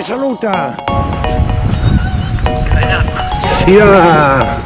Leone saluta! Yeah.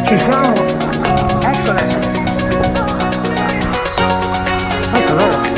Ci sono! Eccole! Ecco loro!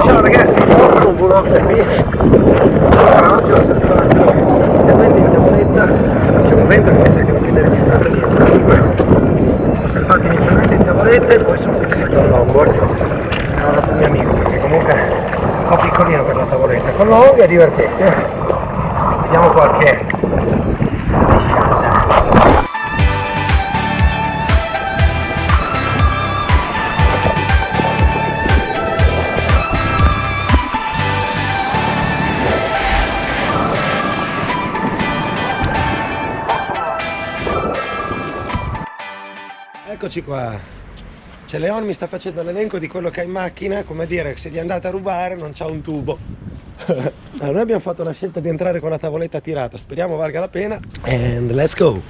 Ciao ragazzi, un vlog da qui. Oggi ho sentito ovviamente in tavoletta, c'è un vento che mi sa che non chiede registrato niente. Comunque ho salvato inizialmente in tavoletta e poi sono passato all'onboard. Ho dato un mio amico perché comunque è un po' piccolino per la tavoletta. Con l'onboard è divertente. Vediamo qualche Eccoci qua, c'è Leon, mi sta facendo l'elenco di quello che ha in macchina, come dire se gli andate a rubare non c'ha un tubo. Allora, noi abbiamo fatto la scelta di entrare con la tavoletta tirata, speriamo valga la pena, and let's go!